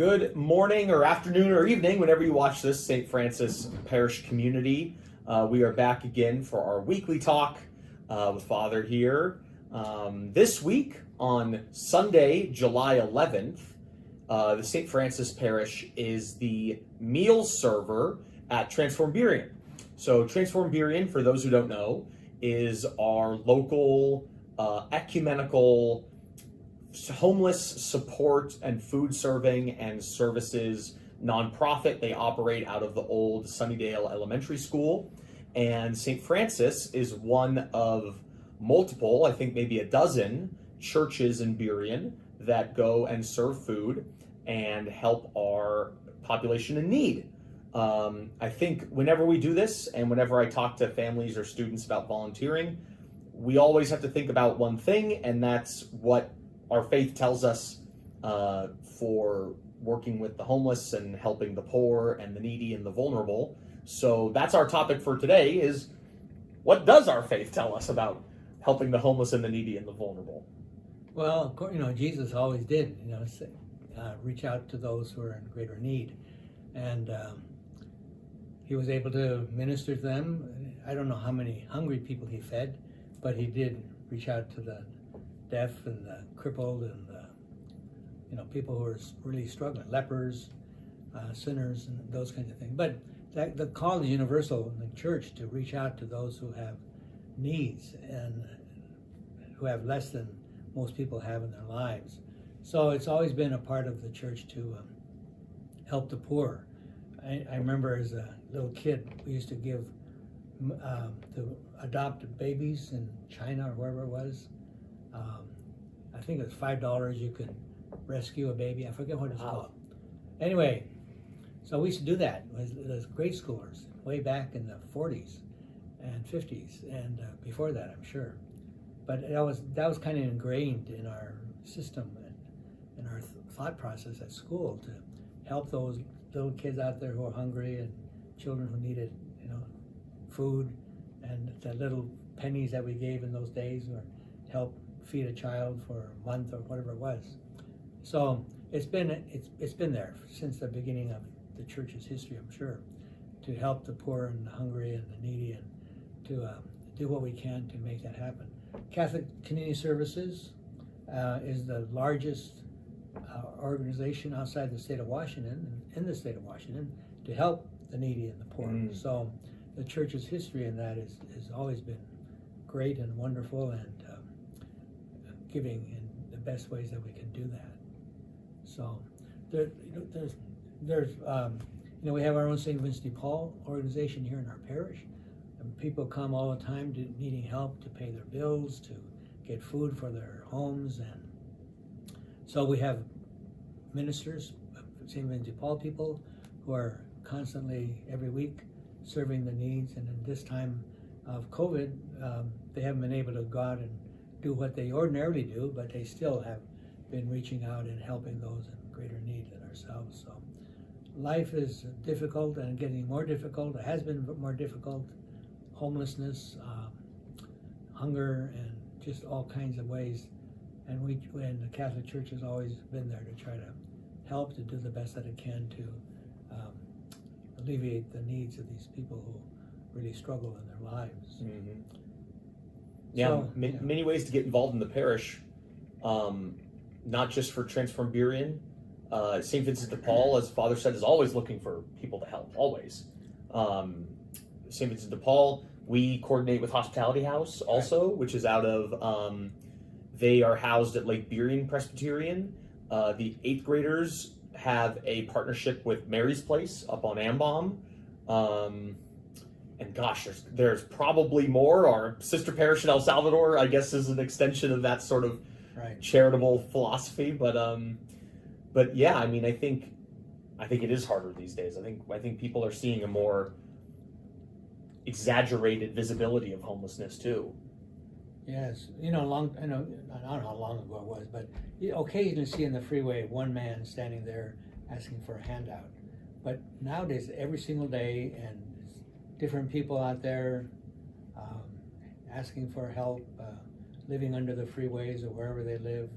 Good morning or afternoon or evening, whenever you watch this, St. Francis Parish community. We are back again for our weekly talk with Father here. This week, on Sunday, July 11th, the St. Francis Parish is the meal server at Transform Burien. So Transform Burien, for those who don't know, is our local ecumenical homeless support and food serving and services nonprofit. They operate out of the old Sunnydale Elementary School, and St. Francis is one of multiple, I think maybe a dozen churches in Burien that go and serve food and help our population in need. I think whenever we do this and whenever I talk to families or students about volunteering, we always have to think about one thing, and that's what our faith tells us for working with the homeless and helping the poor and the needy and the vulnerable. So that's our topic for today, is what does our faith tell us about helping the homeless and the needy and the vulnerable? Well, of course, Jesus always did, reach out to those who are in greater need. And he was able to minister to them. I don't know how many hungry people he fed, but he did reach out to the deaf and the crippled and people who are really struggling, lepers, sinners, and those kinds of things. But the call is universal in the church to reach out to those who have needs and who have less than most people have in their lives. So it's always been a part of the church to help the poor. I remember as a little kid, we used to give to adopt babies in China or wherever it was. I think it was $5 you could rescue a baby. I forget what it's called. Anyway, so we used to do that as grade schoolers way back in the 40s and 50s and before that, I'm sure. But that was kind of ingrained in our system and in our thought process at school to help those little kids out there who are hungry and children who needed, food, and the little pennies that we gave in those days were help feed a child for a month or whatever it was. So it's been there since the beginning of the church's history, I'm sure, to help the poor and the hungry and the needy, and to do what we can to make that happen. Catholic Community Services is the largest organization outside the state of Washington, in the state of Washington, to help the needy and the poor. So the church's history in that has always been great and wonderful, and giving in the best ways that we can do that. So we have our own St. Vincent de Paul organization here in our parish, and people come all the time needing help to pay their bills, to get food for their homes, and so we have ministers, St. Vincent de Paul people, who are constantly every week serving the needs. And in this time of COVID, they haven't been able to go out and do what they ordinarily do, but they still have been reaching out and helping those in greater need than ourselves. So life is difficult and getting more difficult. It has been more difficult. Homelessness, hunger, and just all kinds of ways. And the Catholic Church has always been there to try to help, to do the best that it can to alleviate the needs of these people who really struggle in their lives. Mm-hmm. Yeah, many ways to get involved in the parish, not just for Transform Burien. St. Vincent de Paul, as Father said, is always looking for people to help, always. St. Vincent de Paul, we coordinate with Hospitality House also, right, which is out of, they are housed at Lake Burien Presbyterian. The 8th graders have a partnership with Mary's Place up on Ambom. And gosh, there's probably more. Our sister parish in El Salvador, I guess, is an extension of that sort of charitable philosophy. But yeah, I mean, I think it is harder these days. I think people are seeing a more exaggerated visibility of homelessness too. Yes, I don't know how long ago it was, but you occasionally see in the freeway one man standing there asking for a handout. But nowadays, every single day, and different people out there asking for help, living under the freeways or wherever they live.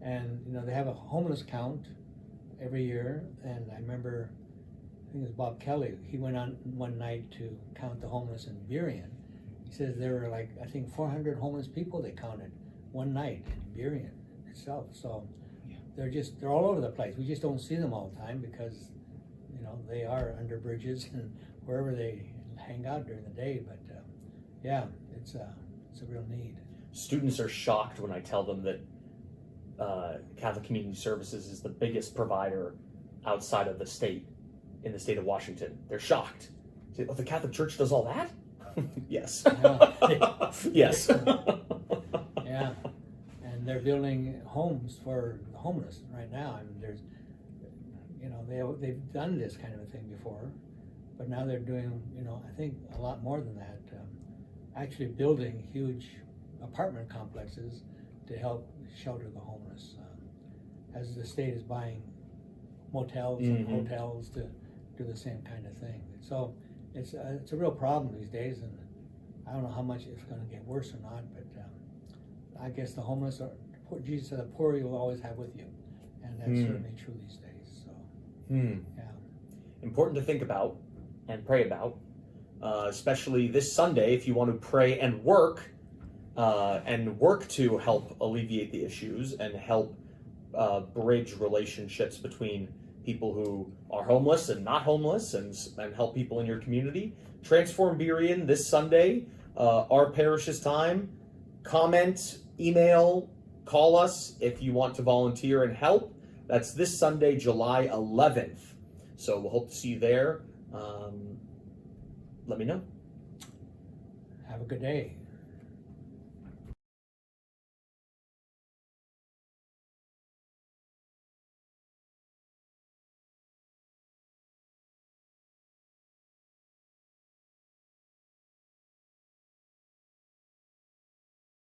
And they have a homeless count every year, and I remember, I think it was Bob Kelly, he went on one night to count the homeless in Burien. He says there were like, I think 400 homeless people they counted one night in Burien itself. So they're all over the place. We just don't see them all the time because, you know, they are under bridges and wherever they hang out during the day. But yeah, it's a real need. Students are shocked when I tell them that Catholic Community Services is the biggest provider outside of the state, in the state of Washington. They're shocked. Say, oh, the Catholic Church does all that? Yes. Yes. Yeah, and they're building homes for the homeless right now. I mean, there's, you know, they've done this kind of a thing before, but now they're doing, you know, I think a lot more than that. Actually building huge apartment complexes to help shelter the homeless, as the state is buying motels and hotels to do the same kind of thing. So it's a real problem these days, and I don't know how much it's going to get worse or not, but I guess the homeless are, Jesus said, the poor you will always have with you, and that's certainly true these days. So yeah, important to think about and pray about, especially this Sunday if you want to pray and work to help alleviate the issues and help bridge relationships between people who are homeless and not homeless, and help people in your community. Transform Burien this Sunday, our parish's time. Comment, email, call us if you want to volunteer and help. That's this Sunday, July 11th. So we'll hope to see you there. Let me know. have a good day.